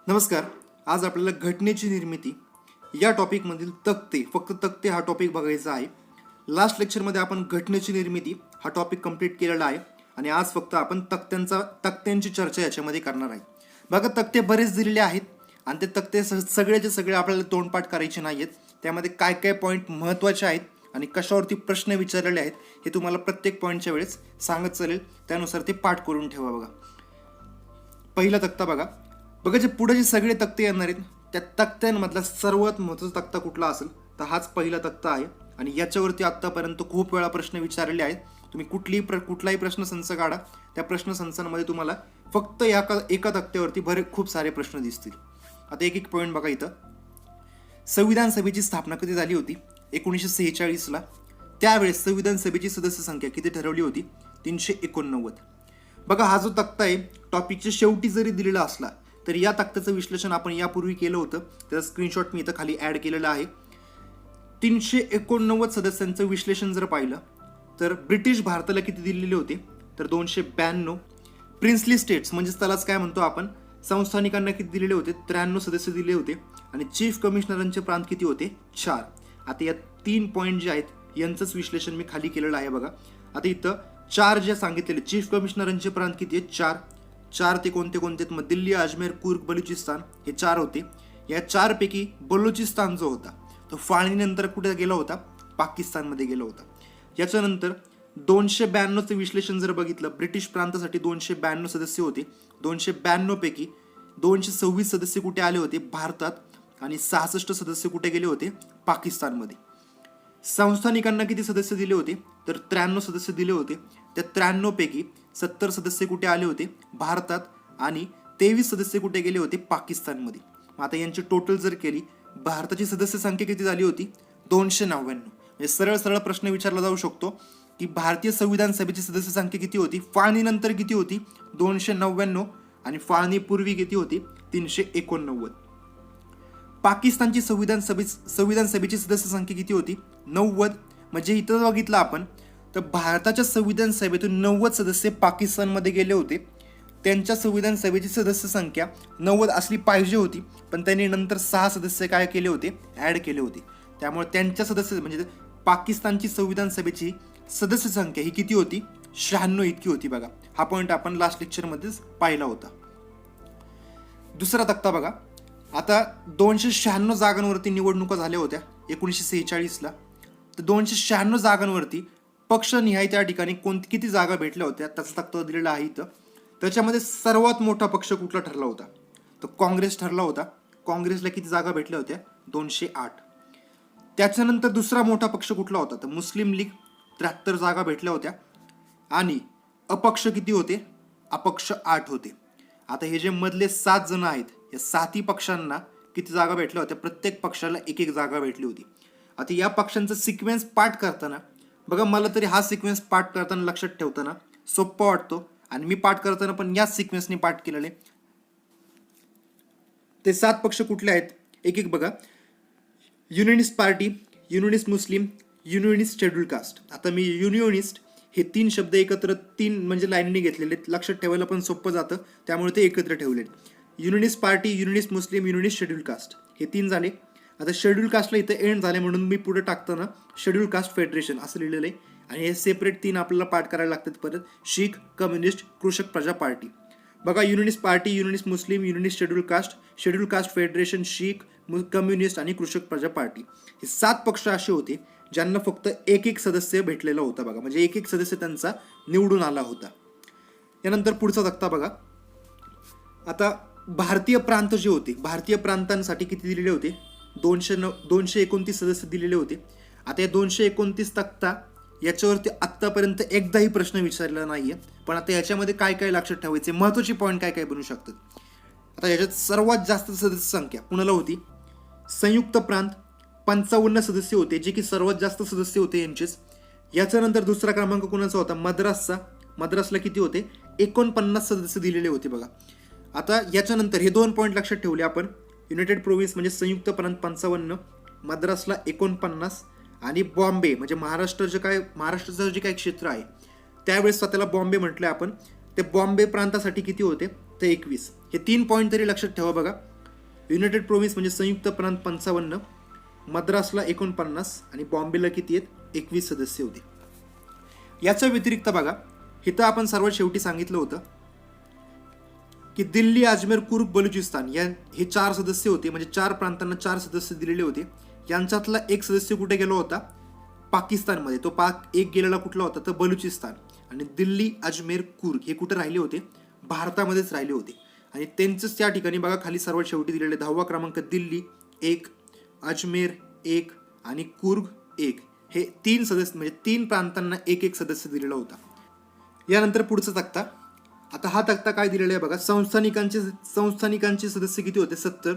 नमस्कार. आज आपल्याला घटनेची निर्मिती या टॉपिकमधील तक्ते, फक्त तक्ते हा टॉपिक बघायचा आहे. लास्ट लेक्चरमध्ये आपण घटनेची निर्मिती हा टॉपिक कंप्लीट केलेला आहे आणि आज फक्त आपण तक्त्यांची चर्चा याच्यामध्ये करणार आहे. बघा, तक्ते बरेच दिलेले आहेत आणि ते तक्ते सगळेचे सगळे आपल्याला तोंडपाठ करायचे नाही आहेत. त्यामध्ये काय काय पॉईंट महत्त्वाचे आहेत आणि कशावरती प्रश्न विचारलेले आहेत हे तुम्हाला प्रत्येक पॉईंटच्या वेळेस सांगत चालेल. त्यानुसार ते पाठ करून ठेवा. बघा, पहिला तक्ता बघा जे पुढे जे सगळे तक्ते येणार आहेत त्या तक्त्यांमधला सर्वात महत्त्वाचा तक्ता कुठला असेल तर हाच पहिला तक्ता आहे. आणि याच्यावरती आत्तापर्यंत खूप वेळा प्रश्न विचारलेले आहेत. तुम्ही कुठलाही प्रश्नसंच काढा, त्या प्रश्नसंचांमध्ये तुम्हाला फक्त एका तक्त्यावरती खूप सारे प्रश्न दिसतील. आता एक एक पॉईंट बघा. इथं संविधान सभेची स्थापना कधी झाली होती? 1946ला. त्यावेळेस संविधान सभेची सदस्य संख्या किती ठरवली होती? 389. बघा, हा जो तक्ता आहे टॉपिकच्या शेवटी जरी दिलेला असला तर या तक्त्याचं विश्लेषण आपण यापूर्वी केलं होतं. त्याचा स्क्रीनशॉट मी इथं खाली ॲड केलेला आहे. 389 सदस्यांचं विश्लेषण जर पाहिलं तर ब्रिटिश भारताला किती दिलेले होते तर 292. प्रिन्सली स्टेट्स म्हणजेच त्यालाच काय म्हणतो आपण, संस्थानिकांना किती दिलेले होते? 93 सदस्य दिले होते. आणि चीफ कमिशनरांचे प्रांत किती होते? 4. आता या 3 पॉईंट जे आहेत यांचंच विश्लेषण मी खाली केलेलं आहे. बघा, आता इथं 4 जे सांगितलेले चीफ कमिशनरांचे प्रांत किती आहेत? 4 ते कोणते आहेत? मग दिल्ली, अजमेर, कुर्ग, बलुचिस्तान हे 4 होते. या 4 पैकी बलुचिस्तान जो होता तो फाळणीनंतर कुठे गेला होता? पाकिस्तानमध्ये गेला होता. याच्यानंतर 292चं विश्लेषण जर बघितलं, ब्रिटिश प्रांतासाठी 292 सदस्य होते. 292 पैकी 226 सदस्य कुठे आले होते? भारतात. आणि 66 सदस्य कुठे गेले होते? पाकिस्तानमध्ये. संस्थानिकांना किती सदस्य दिले होते तर 93 सदस्य दिले होते. त्या 93 पैकी 70 सदस्य कुठे आले होते? भारतात. आणि 23 सदस्य कुठे गेले होते? पाकिस्तानमध्ये. आता यांची टोटल जर केली, भारताची सदस्य संख्या किती झाली होती? 299. म्हणजे सरळ प्रश्न विचारला जाऊ शकतो की भारतीय संविधान सभेची सदस्य संख्या किती होती? फाळणीनंतर किती होती? 299. आणि फाळणीपूर्वी किती होती? 389. पाकिस्तानची संविधान सभेची सदस्य संख्या किती होती? 90. म्हणजे इथं बघितलं आपण तर भारताच्या संविधान सभेतून 90 सदस्य पाकिस्तानमध्ये गेले होते. त्यांच्या संविधान सभेची सदस्य संख्या 90 असली पाहिजे होती, पण त्यांनी नंतर 6 सदस्य काय केले होते? ॲड केले होते. त्यामुळे त्यांच्या सदस्य म्हणजे पाकिस्तानची संविधान सभेची सदस्य संख्या ही किती होती? 96 इतकी होती. बघा, हा पॉईंट आपण लास्ट लेक्चरमध्येच पाहिला होता. दुसरा तक्ता बघा. आता 296 जागांवरती निवडणुका झाल्या होत्या 1946ला. तर 296 जागांवरती पक्षनिहाय त्या ठिकाणी किती जागा भेटल्या होत्या त्याचा तक्ता दिलेला आहे इथं. त्याच्यामध्ये सर्वात मोठा पक्ष कुठला ठरला होता तर काँग्रेस ठरला होता. काँग्रेसला किती जागा भेटल्या होत्या? 208. त्याच्यानंतर दुसरा मोठा पक्ष कुठला होता तर मुस्लिम लीग, 73 जागा भेटल्या होत्या. आणि अपक्ष किती होते? अपक्ष 8 होते. आता हे जे मधले 7 जण आहेत या 7ही पक्षांना किती जागा भेटल्या होत्या? प्रत्येक पक्षाला एक जागा भेटली होती. आता या पक्षांचा सिक्वेन्स पाठ करताना बघा, मला तरी हा सिक्वेन्स पाठ करताना लक्षात ठेवताना सोपा वाटतो आणि मी पाठ करताना पण याच सिक्वेन्सने पाठ केलेले. ते 7 पक्ष कुठले आहेत? एक बघा. युनियनिस्ट पार्टी, युनियनिस्ट मुस्लिम, युनियनिस्ट शेड्यूल कास्ट. आता मी युनियनिस्ट हे 3 शब्द एकत्र 3 म्हणजे लाईनने घेतलेले, लक्षात ठेवायला पण सोपं जातं, त्यामुळे ते एकत्र ठेवले. युनियनिस्ट पार्टी, युनियनिस्ट मुस्लिम, युनियनिस्ट शेड्यूल कास्ट हे 3 झाले. आता शेड्यूल कास्टला इथं एंड झाले म्हणून मी पुढे टाकताना शेड्यूल कास्ट फेडरेशन असं लिहिलेलं आहे. आणि हे सेपरेट 3 आपल्याला पाठ करायला लागतात परत. शीख, कम्युनिस्ट, कृषक प्रजा पार्टी. बघा, युनियनिस्ट पार्टी, युनियनिस्ट मुस्लिम, युनियनिस्ट शेड्यूल कास्ट फेडरेशन, शीख, कम्युनिस्ट आणि कृषक प्रजा पार्टी हे 7 पक्ष असे होते ज्यांना फक्त एक सदस्य भेटलेला होता. बघा, म्हणजे एक सदस्य त्यांचा निवडून आला होता. यानंतर पुढचा तक्ता बघा. आता भारतीय प्रांत जे होते, भारतीय प्रांतांसाठी किती दिलेले होते? 229 सदस्य दिलेले होते. आता या 229 तक्ता याच्यावरती आत्तापर्यंत एकदाही प्रश्न विचारलेला नाहीये, पण आता याच्यामध्ये काय काय लक्षात ठेवायचे, महत्त्वाचे पॉईंट काय काय बनू शकतात. आता याच्यात सर्वात जास्त सदस्य संख्या कुणाला होती? संयुक्त प्रांत 55 सदस्य होते, जे की सर्वात जास्त सदस्य होते यांचेच. याच्यानंतर दुसरा क्रमांक कुणाचा होता? मद्रासला किती होते? 49 सदस्य दिलेले होते. बघा, आता याच्यानंतर हे 2 पॉईंट लक्षात ठेवले आपण. युनायटेड प्रोव्हिन्स म्हणजे संयुक्त प्रांत 55, मद्रासला 49 आणि बॉम्बे म्हणजे महाराष्ट्राचं जे काय क्षेत्र आहे त्यावेळेस स्वतःला बॉम्बे म्हटलं आपण, ते बॉम्बे प्रांतासाठी किती होते ते 21. हे 3 पॉईंट तरी लक्षात ठेवा बघा. युनायटेड प्रोव्हिन्स म्हणजे संयुक्त प्रांत 55, मद्रासला 49 आणि बॉम्बेला किती आहेत 21 सदस्य होते. याच्या व्यतिरिक्त बघा इथं आपण सर्वात शेवटी सांगितलं होतं की दिल्ली, अजमेर, कुर्ग, बलुचिस्तान हे 4 सदस्य होते, म्हणजे 4 प्रांतांना 4 सदस्य दिलेले होते. यांच्यातला एक सदस्य कुठे गेला होता पाकिस्तानमध्ये. तो एक गेलेला कुठला होता तर बलुचिस्तान. आणि दिल्ली, अजमेर, कुर्ग हे कुठे राहिले होते भारतामध्येच राहिले होते. आणि त्यांचंच त्या ठिकाणी बघा खाली सर्वात शेवटी दिलेले 10वा क्रमांक दिल्ली 1, अजमेर 1 आणि कुर्ग 1 हे 3 सदस्य म्हणजे 3 प्रांतांना एक सदस्य दिलेला होता. यानंतर पुढचा तक्ता. आता हा तक्ता काय दिलेला आहे बघा. संस्थानिकांचे सदस्य किती होते 70.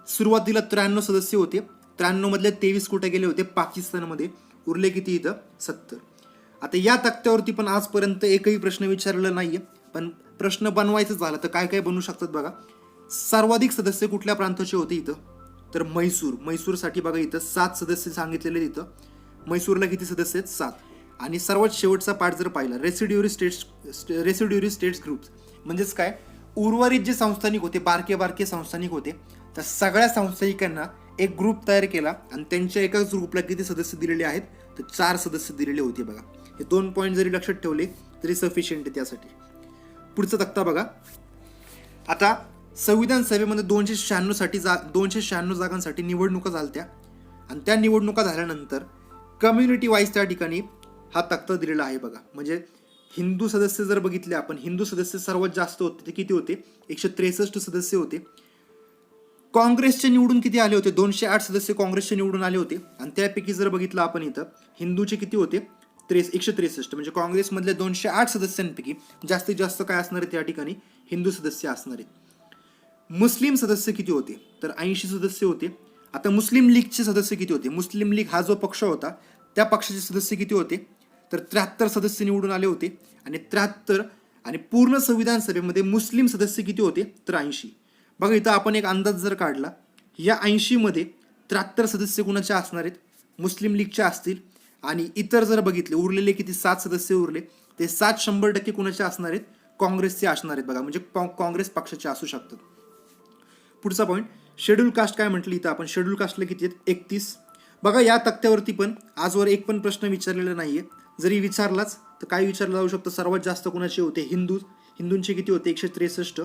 सुरुवातीला 93 सदस्य होते. 93 मधले 23 कुठे गेले होते पाकिस्तानमध्ये. उरले किती इथं 70. आता या तक्त्यावरती पण आजपर्यंत एकही प्रश्न विचारलेला नाहीये, पण प्रश्न बनवायचं झालं तर काय काय बनवू शकतात बघा. सर्वाधिक सदस्य कुठल्या प्रांताचे होते इथं तर म्हैसूरसाठी बघा इथं 7 सदस्य सांगितलेले. इथं म्हैसूरला किती सदस्य आहेत 7. आणि सर्वात शेवटचा पार्ट जर पाहिला रेसिड्युरी स्टेट्स ग्रुप्स म्हणजेच काय, उर्वरित जे संस्थानिक होते बारके संस्थानिक होते त्या सगळ्या संस्थानिकांना एक ग्रुप तयार केला आणि त्यांच्या एकाच ग्रुपला किती सदस्य दिलेले आहेत तर 4 सदस्य दिलेले होते बघा. हे 2 पॉईंट जरी लक्षात ठेवले तरी सफिशियंट आहे त्यासाठी. पुढचा तक्ता बघा. आता संविधान सभेमध्ये 296 जागांसाठी निवडणुका झाल्या आणि त्या निवडणुका झाल्यानंतर कम्युनिटी वाईज त्या ठिकाणी हा तक्ता दिलेला आहे बघा. म्हणजे हिंदू सदस्य जर बघितले आपण, हिंदू सदस्य सर्वात जास्त होते. ते किती होते 163 सदस्य होते. काँग्रेसचे निवडून किती आले होते 208 सदस्य काँग्रेसचे निवडून आले होते. आणि त्यापैकी जर बघितलं आपण इथं हिंदूचे किती होते 163. म्हणजे काँग्रेसमधल्या 208 सदस्यांपैकी जास्तीत जास्त काय असणार आहे त्या ठिकाणी हिंदू सदस्य असणार आहेत. मुस्लिम सदस्य किती होते तर 80 सदस्य होते. आता मुस्लिम लीगचे सदस्य किती होते. मुस्लिम लीग हा जो पक्ष होता त्या पक्षाचे सदस्य किती होते तर 73 सदस्य निवडून आले होते. आणि 73 आणि पूर्ण संविधान सभेमध्ये मुस्लिम सदस्य किती होते तर 80. बघा इथं आपण एक अंदाज जर काढला, या 80 मध्ये 73 सदस्य कुणाचे असणार आहेत मुस्लिम लीगचे असतील. आणि इतर जर बघितले उरलेले किती 7 सदस्य उरले ते 7 100% कुणाचे असणार आहेत काँग्रेसचे असणार आहेत बघा. म्हणजे काँग्रेस पक्षाचे असू शकतात. पुढचा पॉईंट शेड्यूल कास्ट काय म्हटलं इथं आपण. शेड्यूल कास्टला किती आहेत 31. बघा या तक्त्यावरती पण आजवर एक पण प्रश्न विचारलेला नाहीये. जरी विचारलाच तर काय विचारलं जाऊ शकतं सर्वात जास्त कोणाचे होते हिंदूंचे किती होते 163.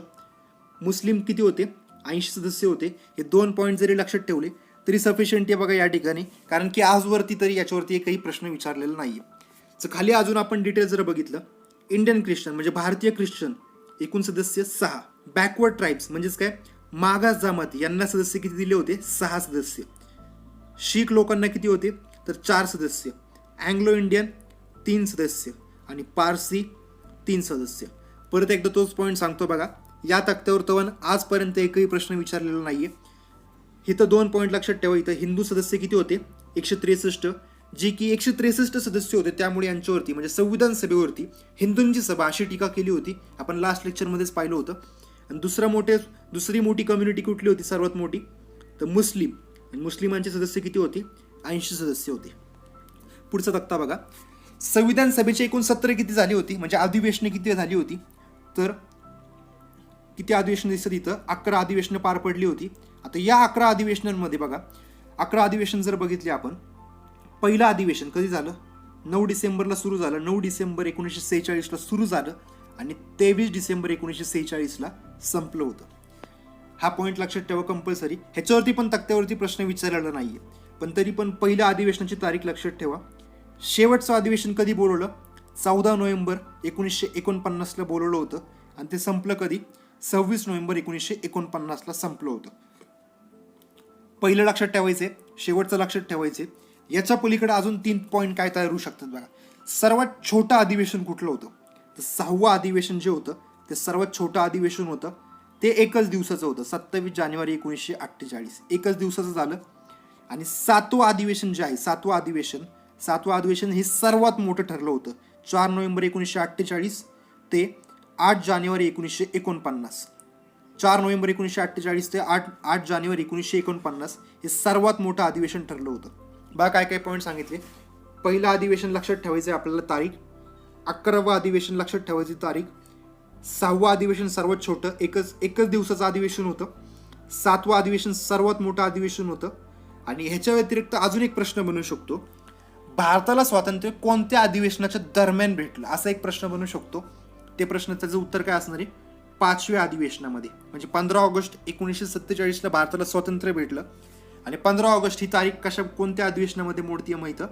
मुस्लिम किती होते 80 सदस्य होते. हे 2 पॉईंट जरी लक्षात ठेवले तरी सफिशियंट आहे बघा या ठिकाणी, कारण की आजवरती तरी याच्यावरती एकही प्रश्न विचारलेला नाहीये. तर खाली अजून आपण डिटेल जर बघितलं, इंडियन ख्रिश्चन म्हणजे भारतीय ख्रिश्चन एकूण सदस्य 6. बॅकवर्ड ट्राईब्स म्हणजेच काय मागास जमाती यांना सदस्य किती दिले होते 6 सदस्य. शीख लोकांना किती होते तर 4 सदस्य. अँग्लो इंडियन 3 सदस्य आणि पारसी 3 सदस्य. परत एकदा तोच पॉईंट सांगतो बघा, या तक्त्यावर तर आजपर्यंत एकही प्रश्न विचारलेला नाहीये. इथं 2 पॉईंट लक्षात ठेवा. इथं हिंदू सदस्य किती होते 163, जे की 163 सदस्य होते. त्यामुळे यांच्यावरती म्हणजे संविधान सभेवरती हिंदूंची सभा अशी टीका केली होती. आपण लास्ट लेक्चरमध्येच पाहिलं होतं. आणि दुसरी मोठी कम्युनिटी कुठली होती सर्वात मोठी तर मुस्लिम. आणि मुस्लिमांचे सदस्य किती होते 80 सदस्य होते. पुढचा तक्ता बघा. संविधान सभेची एकूण सत्र किती झाली होती म्हणजे अधिवेशने किती झाली होती तर किती अधिवेशन दिसत इथं 11 अधिवेशनं पार पडली होती. आता या 11 अधिवेशनांमध्ये बघा 11 अधिवेशन जर बघितले आपण, पहिलं अधिवेशन कधी झालं 9 डिसेंबरला सुरू झालं. 9 डिसेंबर 1946ला सुरू झालं आणि 23 डिसेंबर 1946ला संपलं होतं. हा पॉईंट लक्षात ठेवा कंपल्सरी. ह्याच्यावरती पण तक्त्यावरती प्रश्न विचारलेला नाहीये, पण तरी पण पहिल्या अधिवेशनाची तारीख लक्षात ठेवा. शेवटचं अधिवेशन कधी बोलवलं 14 नोव्हेंबर 1949ला बोलवलं होतं आणि ते संपलं कधी 26 नोव्हेंबर 1949ला संपलं होतं. पहिलं लक्षात ठेवायचे, शेवटचं लक्षात ठेवायचे. याच्या पलीकडे अजून 3 पॉईंट काय तयार होऊ शकतात बघा. सर्वात छोटं अधिवेशन कुठलं होतं तर 6वं अधिवेशन जे होतं ते सर्वात छोटं अधिवेशन होतं. ते एकच दिवसाचं होतं 27 जानेवारी 1948. एकच दिवसाचं झालं. आणि 7वं अधिवेशन जे आहे 7वं अधिवेशन हे सर्वात मोठं ठरलं होतं 4 नोव्हेंबर 1948 ते 8 जानेवारी 1949. 4 नोव्हेंबर 1948 ते 8 जानेवारी 1949 हे सर्वात मोठं अधिवेशन ठरलं होतं. बघा काय काय पॉईंट सांगितले. पहिलं अधिवेशन लक्षात ठेवायचं आहे आपल्याला तारीख, 11वं अधिवेशन लक्षात ठेवायची तारीख, 6वं अधिवेशन सर्वात छोटं एकच दिवसाचं अधिवेशन होतं, 7वं अधिवेशन सर्वात मोठं अधिवेशन होतं. आणि ह्याच्या व्यतिरिक्त अजून एक प्रश्न बनू शकतो, भारताला स्वातंत्र्य कोणत्या अधिवेशनाच्या दरम्यान भेटलं, असा एक प्रश्न बनू शकतो. ते प्रश्न त्याचं उत्तर काय असणार आहे, 5व्या अधिवेशनामध्ये. म्हणजे 15 ऑगस्ट 1947ला भारताला स्वातंत्र्य भेटलं आणि 15 ऑगस्ट ही तारीख कोणत्या अधिवेशनामध्ये मोडतीये माहिती,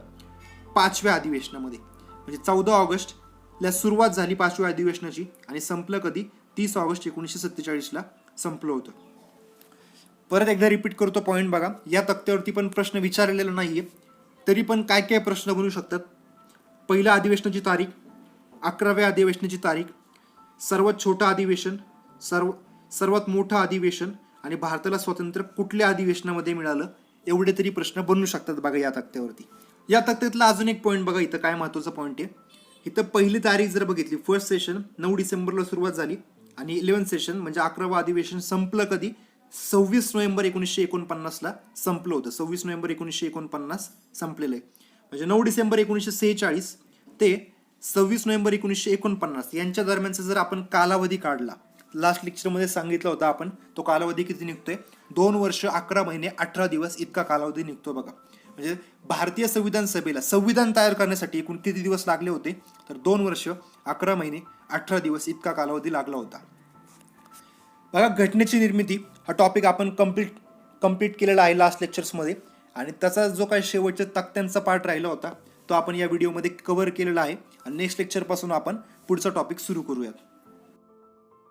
5व्या अधिवेशनामध्ये. म्हणजे 14 ऑगस्टला सुरुवात झाली 5व्या अधिवेशनाची आणि संपलं कधी, 30 ऑगस्ट 1947ला संपलं होतं. परत एकदा रिपीट करतो पॉईंट बघा. या तक्त्यावरती पण प्रश्न विचारलेला नाहीये, तरी पण काय काय प्रश्न बनू शकतात. पहिल्या अधिवेशनाची तारीख, 11व्या अधिवेशनाची तारीख, सर्वात छोटं अधिवेशन, सर्वात मोठं अधिवेशन आणि भारताला स्वातंत्र्य कुठल्या अधिवेशनामध्ये मिळालं, एवढे तरी प्रश्न बनू शकतात बघा या तक्त्यावरती. या तक्त्यातला अजून एक पॉईंट बघा, इथं काय महत्त्वाचा पॉईंट आहे. इथं पहिली तारीख जर बघितली, फर्स्ट सेशन 9 डिसेंबरला सुरुवात झाली आणि 11th सेशन म्हणजे 11वं अधिवेशन संपलं कधी, 26 नोव्हेंबर 1949ला संपलं होतं. 26 नोव्हेंबर 1949 संपलेलं आहे. म्हणजे 9 डिसेंबर 1946 ते 26 नोव्हेंबर 1949 यांच्या दरम्यानचा जर आपण कालावधी काढला, लास्ट लेक्चरमध्ये सांगितलं होतं आपण, तो कालावधी किती निघतोय, 2 वर्ष 11 महिने 18 दिवस इतका कालावधी निघतो बघा. म्हणजे भारतीय संविधान सभेला संविधान तयार करण्यासाठी एकूण किती दिवस लागले होते, तर 2 वर्ष 11 महिने 18 दिवस इतका कालावधी लागला होता. बघा, घटनेची निर्मिती हा टॉपिक आपण कम्प्लीट केलेला आहे लास्ट लेक्चर्समध्ये आणि त्याचा जो काही शेवटच्या तक्त्यांचा पार्ट राहिला होता तो आपण या व्हिडिओमध्ये कव्हर केलेला आहे. आणि नेक्स्ट लेक्चरपासून आपण पुढचा टॉपिक सुरू करूयात.